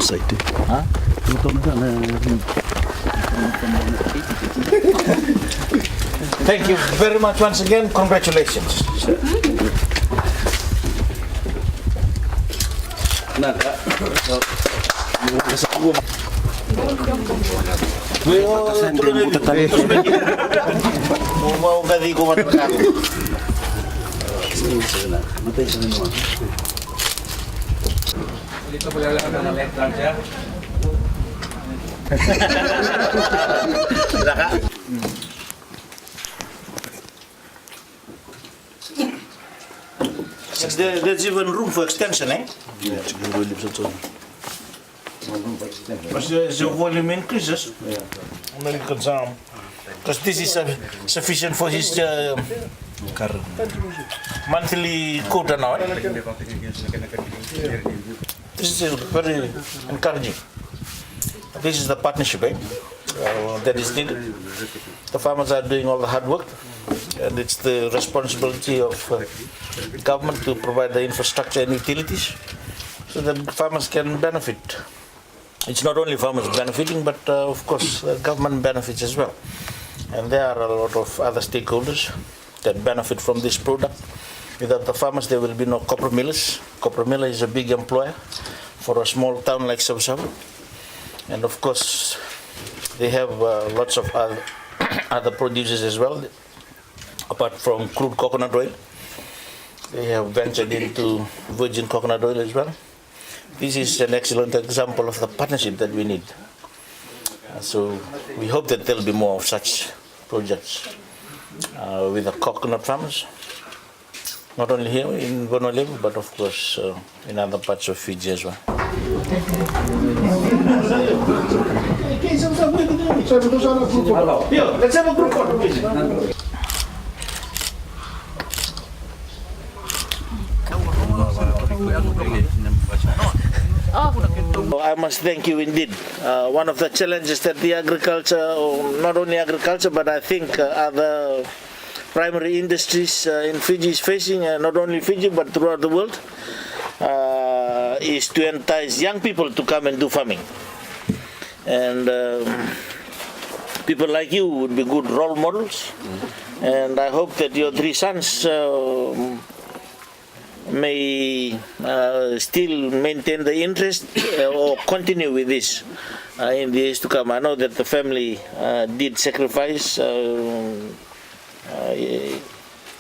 society. Ha? Ito na sana. Thank you very much once again. Congratulations. Mau gadi ko matang. Matay sa naman. Dito pala lang ng left siya. There's even room for extension, eh? Yeah, siguro lips at so. Because the volume increases. Only concern. Because this is sufficient for his monthly quota now. Eh? This is very encouraging. This is the partnership, eh? That is needed. The farmers are doing all the hard work, and it's the responsibility of government to provide the infrastructure and utilities so that farmers can benefit. It's not only farmers benefiting, but of course government benefits as well. And there are a lot of other stakeholders that benefit from this product. Without the farmers, there will be no copper millers. Copper miller is a big employer for a small town like Sabsabu. And of course, they have lots of other producers as well, apart from crude coconut oil. They have ventured into virgin coconut oil as well. This is an excellent example of the partnership that we need. So we hope that there will be more of such projects with the coconut farmers, not only here in Bonolevu, but of course in other parts of Fiji as well. Let's have a group photo, please. I must thank you indeed. One of the challenges that the agriculture, or not only agriculture, but I think other primary industries in Fiji is facing, not only Fiji but throughout the world, is to entice young people to come and do farming. And people like you would be good role models. And I hope that your three sons may still maintain the interest or continue with this in the years to come. I know that the family did sacrifice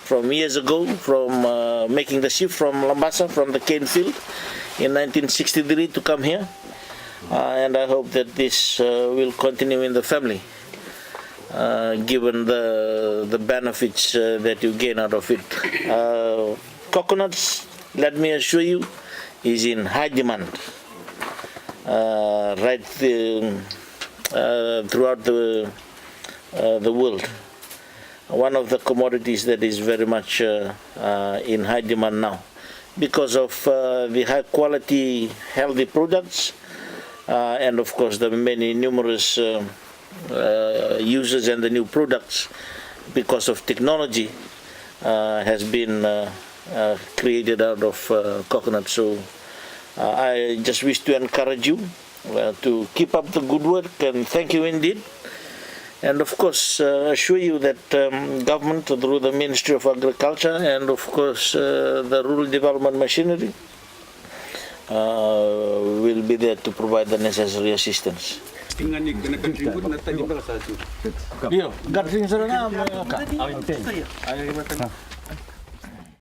from years ago, from making the shift from Lambasa, from the cane field in 1963 to come here. And I hope that this will continue in the family, given the benefits that you gain out of it. Coconuts, let me assure you, is in high demand throughout the world. One of the commodities that is very much in high demand now because of the high quality, healthy products, and of course the many numerous users and the new products because of technology has been created out of coconut. So I just wish to encourage you to keep up the good work, and thank you indeed. And of course assure you that government through the Ministry of Agriculture and of course the rural development machinery will be there to provide the necessary assistance. Yo, garing sa na.